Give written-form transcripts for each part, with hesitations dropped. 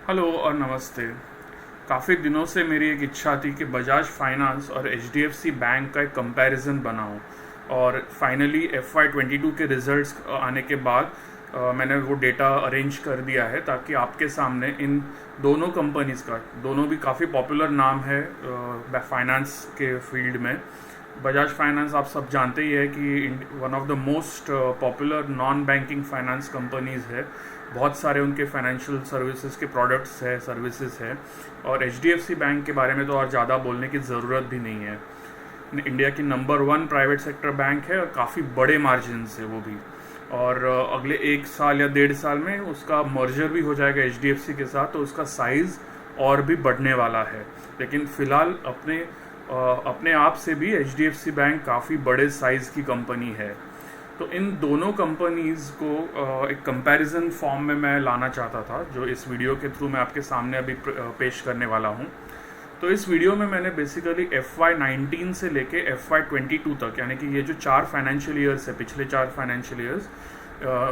Hello और नमस्ते। काफ़ी दिनों से मेरी एक इच्छा थी कि बजाज फाइनेंस और एचडीएफसी बैंक का एक कंपैरिजन बनाऊं, और फाइनली FY22 के रिजल्ट्स आने के बाद मैंने वो डेटा अरेंज कर दिया है ताकि आपके सामने इन दोनों कंपनीज़ का, दोनों भी काफ़ी पॉपुलर नाम है फाइनेंस के फील्ड में। बजाज फाइनेंस आप सब जानते ही है कि one of the most popular non banking finance companies है। बहुत सारे उनके फाइनेंशियल सर्विसेज के प्रोडक्ट्स है, सर्विसेज है। और एचडीएफसी बैंक के बारे में तो और ज़्यादा बोलने की ज़रूरत भी नहीं है। इंडिया की नंबर 1 प्राइवेट सेक्टर बैंक है और काफ़ी बड़े मार्जिन से वो भी। और अगले 1 साल या 1.5 साल में उसका मर्जर भी हो जाएगा एचडीएफसी के साथ, तो उसका साइज़ और भी बढ़ने वाला है। लेकिन फ़िलहाल अपने आप से भी एचडीएफसी बैंक काफ़ी बड़े साइज़ की कंपनी है। तो इन दोनों कंपनीज़ को एक कंपैरिजन फॉर्म में मैं लाना चाहता था, जो इस वीडियो के थ्रू मैं आपके सामने अभी पेश करने वाला हूँ। तो इस वीडियो में मैंने बेसिकली FY19 से लेके FY22 तक, यानी कि ये जो 4 फाइनेंशियल ईयर्स है, पिछले 4 फाइनेंशियल ईयर्स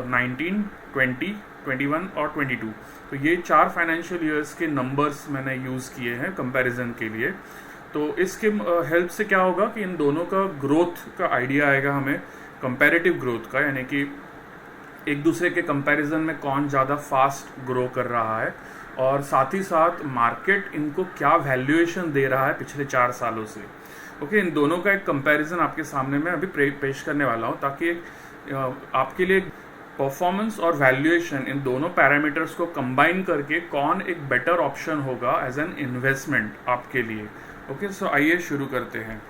19, 20, 21 और 22, तो ये 4 फाइनेंशियल ईयर्स के नंबर्स मैंने यूज़ किए हैं कंपैरिजन के लिए। तो इसके हेल्प से क्या होगा कि इन दोनों का ग्रोथ का आइडिया आएगा हमें, कंपैरेटिव ग्रोथ का, यानी कि एक दूसरे के कंपैरिजन में कौन ज़्यादा फास्ट ग्रो कर रहा है, और साथ ही साथ मार्केट इनको क्या वैल्यूएशन दे रहा है पिछले 4 सालों से। ओके, इन दोनों का एक कंपैरिजन आपके सामने मैं अभी पेश करने वाला हूँ, ताकि आपके लिए परफॉर्मेंस और वैल्यूएशन, इन दोनों पैरामीटर्स को कंबाइन करके कौन एक बेटर ऑप्शन होगा एज एन इन्वेस्टमेंट आपके लिए। ओके, सो आइए शुरू करते हैं।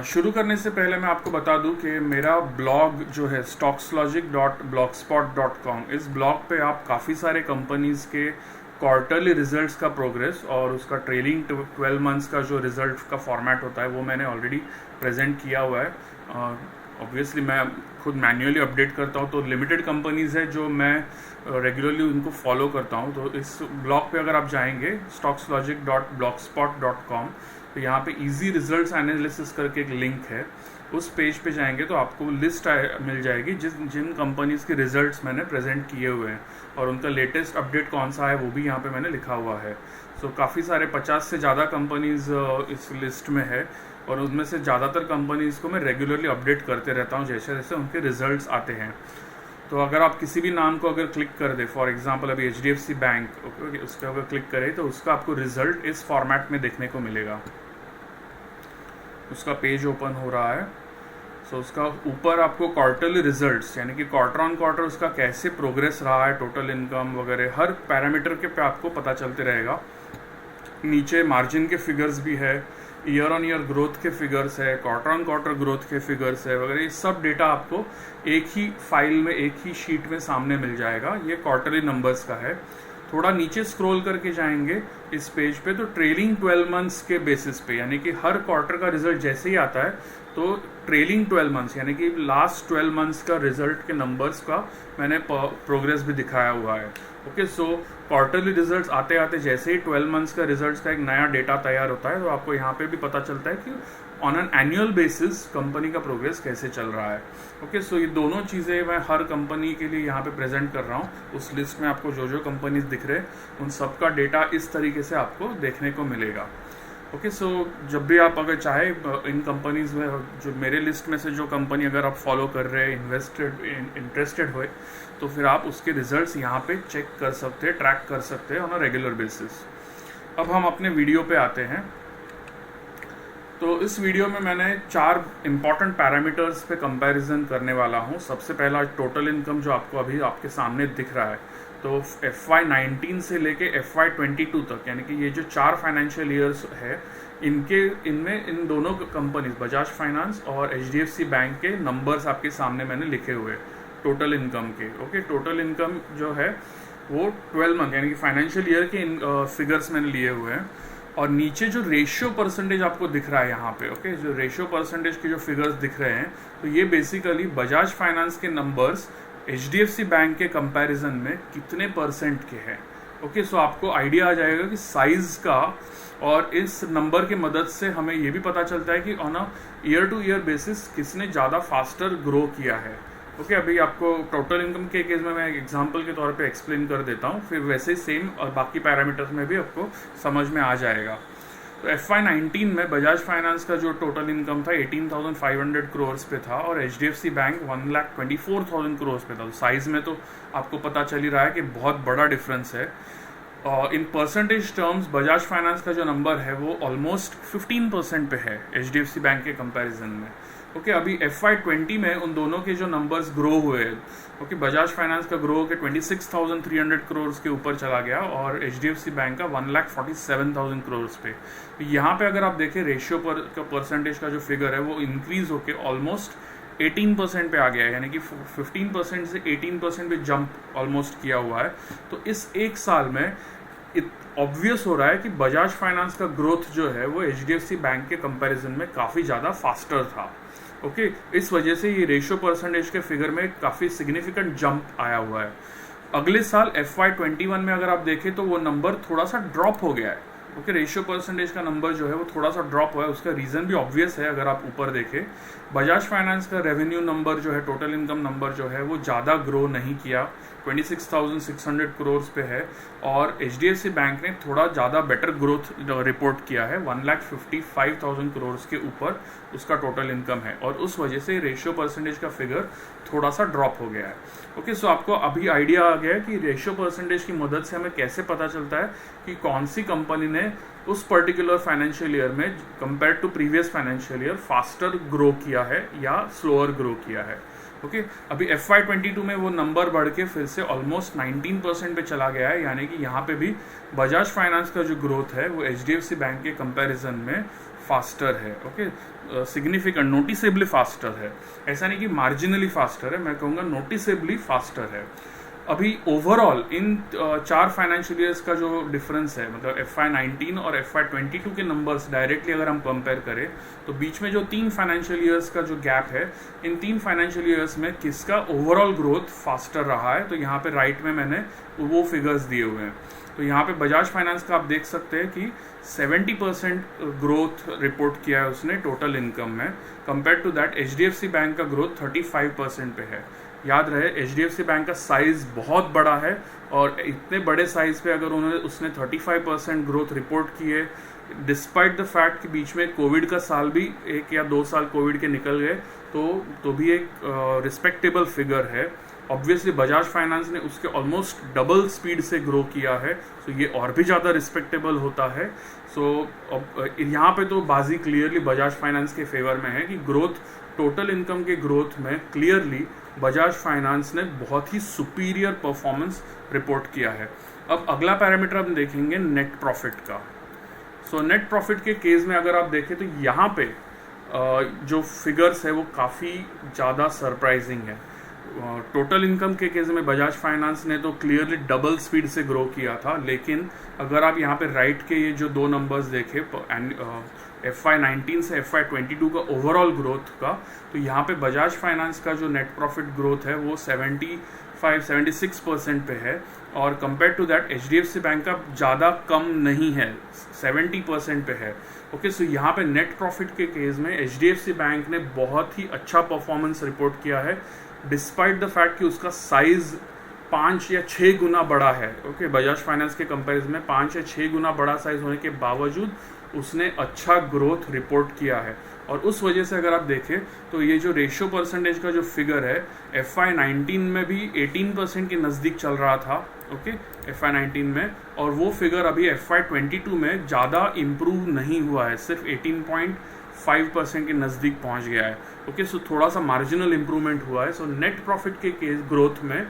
शुरू करने से पहले मैं आपको बता दूं कि मेरा ब्लॉग जो है stockslogic.blogspot.com, इस ब्लॉग पे आप काफ़ी सारे कंपनीज़ के क्वार्टरली रिजल्ट्स का प्रोग्रेस और उसका ट्रेलिंग 12 मंथ्स का जो रिजल्ट का फॉर्मेट होता है वो मैंने ऑलरेडी प्रेजेंट किया हुआ है। ऑब्वियसली मैं खुद मैन्युअली अपडेट करता हूँ, तो लिमिटेड कंपनीज़ है जो मैं रेगुलरली उनको फॉलो करता हूँ। तो इस ब्लॉग पे अगर आप जाएंगे stockslogic.blogspot.com, तो यहाँ पे इजी रिजल्ट्स एनालिसिस करके एक लिंक है, उस पेज पे जाएंगे तो आपको लिस्ट मिल जाएगी जिन कंपनीज़ के रिजल्ट्स मैंने प्रेजेंट किए हुए हैं, और उनका लेटेस्ट अपडेट कौन सा है वो भी यहाँ पे मैंने लिखा हुआ है। सो काफ़ी सारे 50 से ज़्यादा कंपनीज़ इस लिस्ट में है, और उनमें से ज़्यादातर कंपनीज़ को मैं रेगुलरली अपडेट करते रहता हूँ जैसे जैसे उनके रिजल्ट्स आते हैं। तो अगर आप किसी भी नाम को अगर क्लिक कर दे, फॉर एग्जांपल अभी एचडीएफसी बैंक, उसका अगर क्लिक करें तो उसका आपको रिजल्ट इस फॉर्मेट में देखने को मिलेगा। उसका पेज ओपन हो रहा है। सो उसका ऊपर आपको क्वार्टरली रिजल्ट्स, यानी कि क्वार्टर ऑन क्वार्टर उसका कैसे प्रोग्रेस रहा है, टोटल इनकम वगैरह हर पैरामीटर के पे आपको पता चलते रहेगा। नीचे मार्जिन के फिगर्स भी है, ईयर ऑन ईयर ग्रोथ के फिगर्स है, क्वार्टर ऑन क्वार्टर ग्रोथ के फिगर्स है वगैरह। ये सब डेटा आपको एक ही फाइल में, एक ही शीट में सामने मिल जाएगा। ये क्वार्टरली नंबर्स का है। थोड़ा नीचे स्क्रॉल करके जाएंगे इस पेज पे, तो ट्रेलिंग 12 मंथ्स के बेसिस पे, यानी कि हर क्वार्टर का रिजल्ट जैसे ही आता है तो ट्रेलिंग 12 मंथ्स यानी कि लास्ट 12 मंथ्स का रिजल्ट के नंबर्स का मैंने प्रोग्रेस भी दिखाया हुआ है। ओके, सो क्वार्टरली रिजल्ट्स आते आते जैसे ही 12 मंथ्स का रिजल्ट्स का एक नया डेटा तैयार होता है, तो आपको यहाँ पे भी पता चलता है कि on an annual basis company का प्रोग्रेस कैसे चल रहा है। ओके, सो ये दोनों चीज़ें मैं हर कंपनी के लिए यहाँ पे प्रेजेंट कर रहा हूँ। उस लिस्ट में आपको जो जो कंपनीज दिख रहे हैं उन सब का डेटा इस तरीके से आपको देखने को मिलेगा। ओके, सो जब भी आप अगर चाहे इन कंपनीज में, जो मेरे लिस्ट में से जो कंपनी अगर आप फॉलो कर रहे हैं, इंटरेस्टेड हुए, तो फिर आप उसके रिजल्ट्स यहाँ पे चेक कर सकते हैं, ट्रैक कर सकते हैं ऑन अ रेगुलर बेसिस। अब हम अपने वीडियो पे आते हैं। तो इस वीडियो में मैंने 4 इंपॉर्टेंट पैरामीटर्स पे कंपैरिजन करने वाला हूँ। सबसे पहला टोटल इनकम, जो आपको अभी आपके सामने दिख रहा है। तो FY19 से लेके FY22 तक, यानी कि ये जो 4 फाइनेंशियल ईयर्स है, इनमें इन दोनों कंपनीज बजाज फाइनेंस और एचडीएफसी बैंक के नंबर्स आपके सामने मैंने लिखे हुए हैं टोटल इनकम के। ओके, टोटल इनकम जो है वो 12 मंथ यानी कि फाइनेंशियल ईयर के फिगर्स मैंने लिए हुए हैं। और नीचे जो रेशियो परसेंटेज आपको दिख रहा है यहाँ पे, ओके, जो रेशियो परसेंटेज के जो फिगर्स दिख रहे हैं, तो ये बेसिकली बजाज फाइनेंस के नंबर्स एचडीएफसी बैंक के कंपैरिजन में कितने परसेंट के हैं। ओके, सो आपको आइडिया आ जाएगा कि साइज का, और इस नंबर के मदद से हमें ये भी पता चलता है कि on a year two year basis किसने ज़्यादा फास्टर ग्रो किया है। ओके, अभी आपको टोटल इनकम के केस में मैं एग्जांपल के तौर पे एक्सप्लेन कर देता हूँ, फिर वैसे ही सेम और बाकी पैरामीटर्स में भी आपको समझ में आ जाएगा। तो FY19 में बजाज फाइनेंस का जो टोटल इनकम था 18,500 करोड़ पे था और HDFC बैंक 1,24,000 करोड़ पे था। तो साइज में तो आपको पता चल ही रहा है कि बहुत बड़ा डिफरेंस है। In percentage terms Bajaj finance का जो नंबर है वो ऑलमोस्ट 15% पे है HDFC बैंक के कंपैरिजन में। ओके, अभी FY20 में उन दोनों के जो नंबर्स ग्रो हुए, ओके, बजाज फाइनेंस का ग्रो होकर 26,300 करोड़ के ऊपर चला गया और HDFC बैंक का 1,47,000 करोड़ पे। तो यहाँ पे अगर आप देखें रेशियो पर का परसेंटेज का जो फिगर है वो इंक्रीज होकर ऑलमोस्ट 18% पे आ गया है, यानी कि 15% से 18% पे जंप ऑलमोस्ट किया हुआ है। तो इस एक साल में ऑब्वियस हो रहा है कि बजाज फाइनेंस का ग्रोथ जो है वो HDFC बैंक के कंपैरिजन में काफ़ी ज़्यादा फास्टर था। ओके, इस वजह से ये रेशियो परसेंटेज के फिगर में काफ़ी सिग्निफिकेंट जंप आया हुआ है। अगले साल FY21 में अगर आप देखें तो वो नंबर थोड़ा सा ड्रॉप हो गया है। ओके, रेशियो परसेंटेज का नंबर जो है वो थोड़ा सा ड्रॉप हुआ है। उसका रीज़न भी ऑब्वियस है। अगर आप ऊपर देखें, बजाज फाइनेंस का रेवेन्यू नंबर जो है, टोटल इनकम नंबर जो है वो ज़्यादा ग्रो नहीं किया, 26,600 करोड़ पे है, और HDFC बैंक ने थोड़ा ज़्यादा बेटर ग्रोथ रिपोर्ट किया है, 1,55,000 करोड़ के ऊपर उसका टोटल इनकम है, और उस वजह से रेशियो परसेंटेज का फिगर थोड़ा सा ड्रॉप हो गया है। ओके, सो आपको अभी आइडिया आ गया है कि रेशियो परसेंटेज की मदद से हमें कैसे पता चलता है कि कौन सी कंपनी ने उस पर्टिकुलर फाइनेंशियल ईयर में compare to previous financial year faster grow किया है या स्लोअर ग्रो किया है। ओके, अभी FY22 में वो नंबर बढ़ के फिर से ऑलमोस्ट 19% पे चला गया है, यानी कि यहाँ पे भी बजाज फाइनेंस का जो ग्रोथ है वो HDFC बैंक के कंपैरिजन में फास्टर है। ओके, सिग्निफिकेंट, नोटिसेबली फास्टर है। ऐसा नहीं कि मार्जिनली फास्टर है, मैं कहूँगा नोटिसेबली फास्टर है। अभी ओवरऑल इन 4 फाइनेंशियल ईयर्स का जो डिफरेंस है, मतलब FY19 और FY22 के नंबर्स डायरेक्टली अगर हम कंपेयर करें तो बीच में जो 3 फाइनेंशियल ईयर्स का जो गैप है, इन 3 फाइनेंशियल ईयर्स में किसका ओवरऑल ग्रोथ फास्टर रहा है, तो यहाँ पे राइट में मैंने वो फिगर्स दिए हुए हैं। तो यहाँ पे बजाज फाइनेंस का आप देख सकते हैं कि 70% ग्रोथ रिपोर्ट किया है उसने टोटल इनकम में। Compare to that HDFC bank का ग्रोथ 35% पे है। याद रहे, HDFC बैंक का साइज बहुत बड़ा है, और इतने बड़े साइज पे अगर उसने 35% ग्रोथ रिपोर्ट की है, डिस्पाइट द फैक्ट कि बीच में कोविड का साल भी 1 या 2 साल कोविड के निकल गए, तो भी एक रिस्पेक्टेबल फिगर है। ऑब्वियसली बजाज फाइनेंस ने उसके ऑलमोस्ट डबल स्पीड से ग्रो किया है, तो ये और भी ज़्यादा रिस्पेक्टेबल होता है। सो यहाँ पे तो बाजी क्लियरली बजाज फाइनेंस के फेवर में है कि ग्रोथ, टोटल इनकम के ग्रोथ में क्लियरली बजाज फाइनेंस ने बहुत ही सुपीरियर परफॉर्मेंस रिपोर्ट किया है। अब अगला पैरामीटर हम देखेंगे नेट प्रॉफिट का। सो नेट प्रॉफिट के केस में अगर आप देखें तो यहाँ पे जो फिगर्स है वो काफ़ी ज़्यादा सरप्राइजिंग है। टोटल इनकम के केस में बजाज फाइनेंस ने तो क्लियरली डबल स्पीड से ग्रो किया था, लेकिन अगर आप यहाँ पे राइट के ये जो 2 नंबर्स देखें FY19 से FY22 का ओवरऑल ग्रोथ का, तो यहाँ पे बजाज फाइनेंस का जो नेट प्रॉफिट ग्रोथ है वो 76% पे है, और compare to that HDFC bank का ज़्यादा कम नहीं है, 70% पे है। ओके, सो यहाँ पे नेट प्रॉफिट के केस में HDFC बैंक ने बहुत ही अच्छा परफॉर्मेंस रिपोर्ट किया है, डिस्पाइट द फैक्ट कि उसका साइज 5 या 6 गुना बड़ा है। ओके, बजाज फाइनेंस के कंपैरिजन में 5 या 6 गुना बड़ा साइज होने के बावजूद उसने अच्छा ग्रोथ रिपोर्ट किया है, और उस वजह से अगर आप देखें तो ये जो रेशियो परसेंटेज का जो फिगर है FY19 में भी 18% के नज़दीक चल रहा था। ओके, FY19 में, और वो फिगर अभी FY22 में ज़्यादा इम्प्रूव नहीं हुआ है, सिर्फ 18.5% के नज़दीक पहुंच गया है। ओके, सो थोड़ा सा मार्जिनल इम्प्रूवमेंट हुआ है। सो नेट प्रॉफिट के केस ग्रोथ में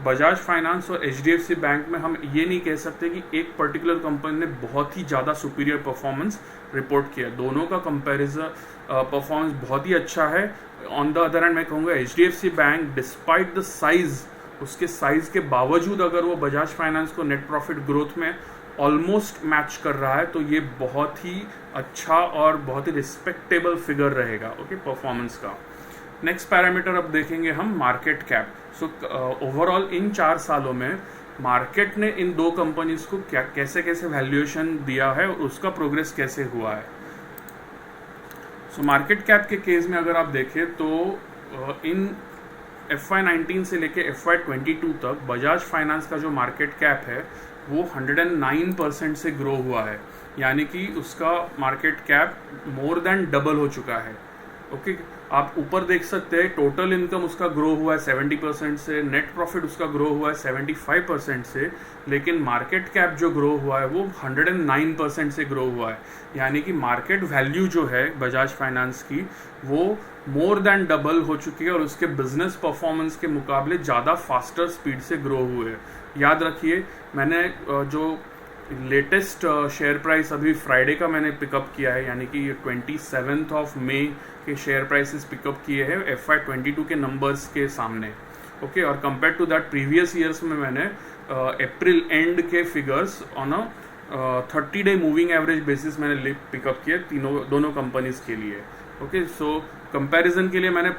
बजाज फाइनेंस और HDFC बैंक में हम ये नहीं कह सकते कि एक पर्टिकुलर कंपनी ने बहुत ही ज़्यादा सुपीरियर परफॉर्मेंस रिपोर्ट किया। दोनों का कंपैरिजन परफॉर्मेंस बहुत ही अच्छा है। ऑन द अदर हैंड मैं कहूँगा HDFC bank despite the size, उसके साइज के बावजूद अगर वो बजाज फाइनेंस को नेट प्रॉफिट ग्रोथ में ऑलमोस्ट मैच कर रहा है, तो ये बहुत ही अच्छा और बहुत ही रिस्पेक्टेबल फिगर रहेगा। ओके, परफॉर्मेंस का। नेक्स्ट पैरामीटर अब देखेंगे हम मार्केट कैप। सो ओवरऑल इन 4 सालों में मार्केट ने इन 2 कंपनीज को कैसे कैसे वैल्यूएशन दिया है और उसका प्रोग्रेस कैसे हुआ है। सो मार्केट कैप के केस में अगर आप देखें तो इन FY19 से लेके FY22 तक बजाज फाइनेंस का जो मार्केट कैप है वो 109% से ग्रो हुआ है, यानी कि उसका market cap more than double हो चुका है। ओके, आप ऊपर देख सकते हैं टोटल इनकम उसका ग्रो हुआ है 70% से, नेट प्रॉफिट उसका ग्रो हुआ है 75% से, लेकिन मार्केट कैप जो ग्रो हुआ है वो 109% से ग्रो हुआ है, यानी कि मार्केट वैल्यू जो है बजाज फाइनेंस की वो मोर देन डबल हो चुकी है और उसके बिजनेस परफॉर्मेंस के मुकाबले ज़्यादा फास्टर स्पीड से ग्रो हुए है। याद रखिए, मैंने जो लेटेस्ट शेयर प्राइस अभी फ्राइडे का मैंने पिकअप किया है, यानी कि 27 मई के शेयर प्राइसेस पिकअप किए हैं FY22 के नंबर्स के सामने। ओके, और compare to that previous years में मैंने अप्रैल एंड के figures on a 30-day moving average basis मैंने पिकअप किए दोनों कंपनीज के लिए। ओके, सो कंपैरिजन के लिए मैंने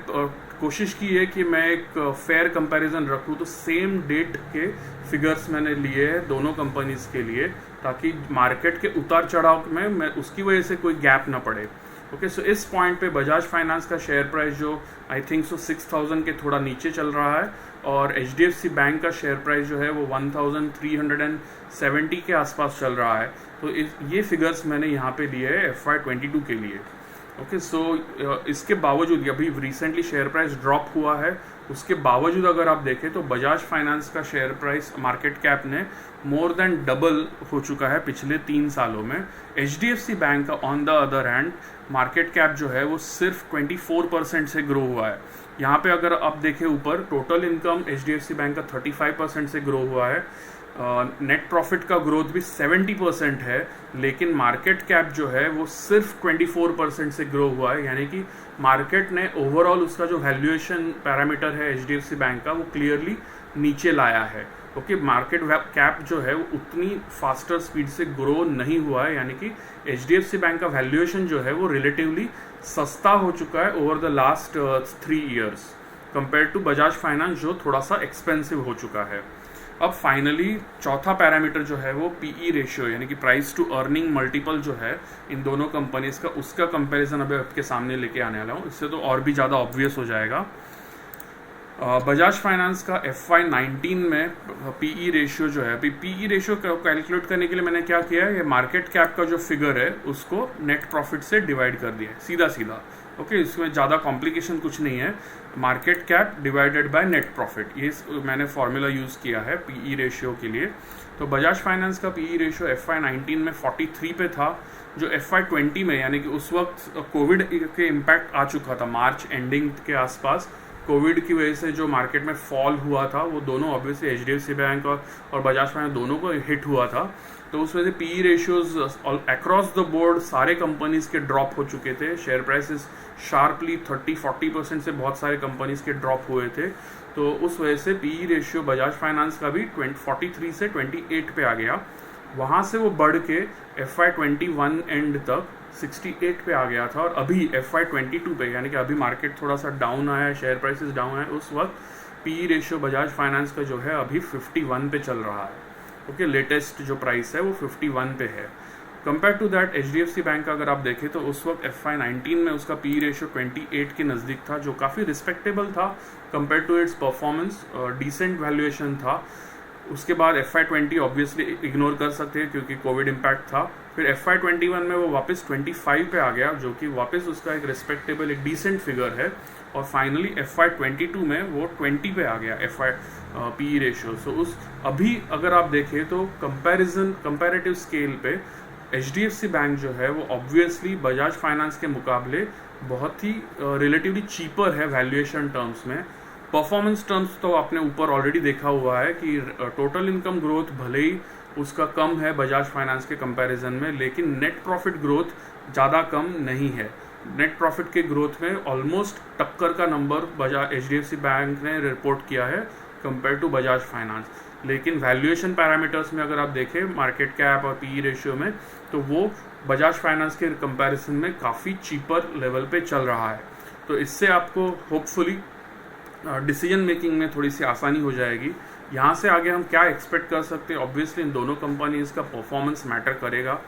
कोशिश की है कि मैं एक फेयर कंपैरिजन रखूं, तो सेम डेट के फिगर्स मैंने लिए हैं दोनों कंपनीज के लिए, ताकि मार्केट के उतार चढ़ाव में मैं उसकी वजह से कोई गैप ना पड़े। ओके, सो इस पॉइंट पे बजाज फाइनेंस का शेयर प्राइस जो आई थिंक 6000 के थोड़ा नीचे चल रहा है, और HDFC बैंक का शेयर प्राइस जो है वो 1370 के आसपास चल रहा है। तो ये फिगर्स मैंने यहाँ पे लिए है FY22 के लिए। ओके, सो इसके बावजूद अभी रिसेंटली शेयर प्राइस ड्रॉप हुआ है, उसके बावजूद अगर आप देखें तो बजाज फाइनेंस का शेयर प्राइस मार्केट कैप ने मोर देन डबल हो चुका है पिछले 3 सालों में। HDFC बैंक का on the other hand market cap जो है वो सिर्फ 24% से ग्रो हुआ है। यहाँ पे अगर आप देखें ऊपर, टोटल इनकम HDFC बैंक का 35% से ग्रो हुआ है, नेट प्रॉफिट का ग्रोथ भी 70% है, लेकिन मार्केट कैप जो है वो सिर्फ 24% से ग्रो हुआ है, यानी कि मार्केट ने ओवरऑल उसका जो वैल्यूएशन पैरामीटर है HDFC बैंक का वो क्लियरली नीचे लाया है। ओके, मार्केट कैप जो है वो उतनी फास्टर स्पीड से ग्रो नहीं हुआ है, यानी कि HDFC बैंक का वैल्यूएशन जो है वो रिलेटिवली सस्ता हो चुका है over the last 3 years compare to Bajaj Finance जो थोड़ा सा एक्सपेंसिव हो चुका है। अब फाइनली चौथा पैरामीटर जो है वो PE रेशियो, यानी कि प्राइस टू अर्निंग मल्टीपल जो है इन दोनों कंपनीज का, उसका कंपैरिजन अभी आपके सामने लेके आने वाला हूँ। इससे तो और भी ज़्यादा ऑब्वियस हो जाएगा। बजाज फाइनेंस का FY19 में PE रेशियो जो है, अभी PE रेशियो कैलकुलेट करने के लिए मैंने क्या किया है, ये मार्केट कैप का जो फिगर है उसको नेट प्रॉफिट से डिवाइड कर दिया है सीधा सीधा। ओके, इसमें ज़्यादा कॉम्प्लिकेशन कुछ नहीं है, market cap divided by net profit, ये मैंने फॉर्मूला यूज़ किया है PE रेशियो के लिए। तो बजाज फाइनेंस का PE रेशियो FY19 में 43 पे था, जो FY20 में यानी कि उस वक्त कोविड के इम्पैक्ट आ चुका था, मार्च एंडिंग के आसपास कोविड की वजह से जो मार्केट में फॉल हुआ था वो दोनों ऑब्वियसली HDFC बैंक और बजाज फाइनेंस दोनों को हिट हुआ था। तो उस वजह से PE ratios across the board सारे कंपनीज के ड्रॉप हो चुके थे, शेयर प्राइसेस शार्पली 30-40% से बहुत सारे कंपनीज के ड्रॉप हुए थे। तो उस वजह से PE रेशियो बजाज फाइनेंस का भी 43 से 28 पे आ गया, वहाँ से वो बढ़ के FY21 एंड तक 68 पे आ गया था, और अभी FY22 पे, यानी कि अभी मार्केट थोड़ा सा डाउन आया है, शेयर प्राइसेस डाउन है, उस वक्त PE रेशियो बजाज फाइनेंस का जो है अभी 51 पे चल रहा है। ओके, लेटेस्ट जो प्राइस है वो 51 पे है। Compare to that HDFC bank का अगर आप देखें तो उस वक्त FY19 में उसका PE रेशियो 28 के नज़दीक था, जो काफ़ी रिस्पेक्टेबल था compare to its performance, decent valuation था। उसके बाद FY20 ऑब्वियसली इग्नोर कर सकते हैं क्योंकि कोविड इम्पैक्ट था। फिर FY21 में वो वापस 25 पे आ गया, जो कि वापस उसका एक रिस्पेक्टेबल, एक डिसेंट फिगर है। और फाइनली FY22 में वो 20 पे आ गया PE रेशियो। सो उस अभी अगर आप देखें तो कंपैरेटिव स्केल पे HDFC बैंक जो है वो ऑब्वियसली बजाज फाइनेंस के मुकाबले बहुत ही रिलेटिवली चीपर है वैल्यूएशन टर्म्स में। परफॉर्मेंस टर्म्स तो आपने ऊपर ऑलरेडी देखा हुआ है कि टोटल इनकम ग्रोथ भले ही उसका कम है बजाज फाइनेंस के कंपैरिजन में, लेकिन नेट प्रॉफिट ग्रोथ ज़्यादा कम नहीं है। नेट प्रॉफिट के ग्रोथ में ऑलमोस्ट टक्कर का नंबर HDFC बैंक ने रिपोर्ट किया है कंपेयर टू बजाज फाइनेंस। लेकिन वैल्यूएशन पैरामीटर्स में अगर आप देखें मार्केट कैप और PE रेशियो में, तो वो बजाज फाइनेंस के कंपैरिजन में काफ़ी चीपर लेवल पे चल रहा है। तो इससे आपको होपफुली डिसीजन मेकिंग में थोड़ी सी आसानी हो जाएगी। यहाँ से आगे हम क्या एक्सपेक्ट कर सकते हैं, ऑब्वियसली इन दोनों कंपनीज का परफॉर्मेंस मैटर करेगा।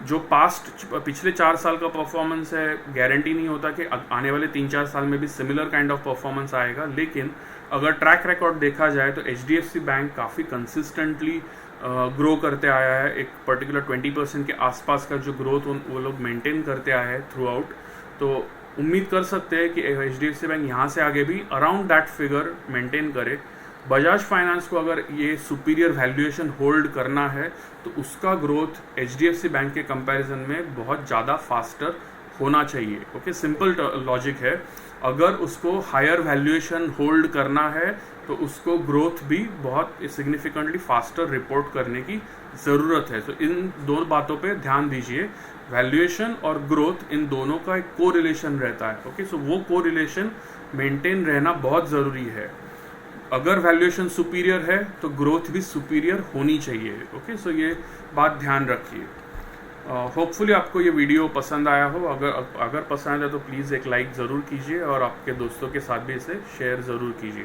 जो पिछले 4 साल का परफॉर्मेंस है, गारंटी नहीं होता कि आने वाले 3-4 साल में भी सिमिलर काइंड ऑफ परफॉर्मेंस आएगा, लेकिन अगर ट्रैक रिकॉर्ड देखा जाए तो HDFC बैंक काफ़ी कंसिस्टेंटली ग्रो करते आया है। एक पर्टिकुलर 20% के आसपास का जो ग्रोथ वो लोग मेंटेन करते आए हैं थ्रू आउट। तो उम्मीद कर सकते हैं कि HDFC बैंक यहाँ से आगे भी अराउंड दैट फिगर मेंटेन करे। बजाज फाइनेंस को अगर ये सुपीरियर वैल्यूएशन होल्ड करना है तो उसका ग्रोथ HDFC बैंक के कंपैरिजन में बहुत ज़्यादा फास्टर होना चाहिए। ओके, सिंपल लॉजिक है। अगर उसको हायर वैल्यूएशन होल्ड करना है तो उसको ग्रोथ भी बहुत सिग्निफिकेंटली फास्टर रिपोर्ट करने की ज़रूरत है। तो इन दो बातों पे ध्यान दीजिए, वैल्यूएशन और ग्रोथ, इन दोनों का एक को रिलेशन रहता है। ओके, सो वो को रिलेशन मेंटेन रहना बहुत ज़रूरी है। अगर वैल्यूएशन सुपीरियर है तो ग्रोथ भी सुपीरियर होनी चाहिए। ओके, सो ये बात ध्यान रखिए। होपफुली आपको ये वीडियो पसंद आया हो। अगर पसंद है तो प्लीज़ एक लाइक ज़रूर कीजिए और आपके दोस्तों के साथ भी इसे शेयर ज़रूर कीजिए।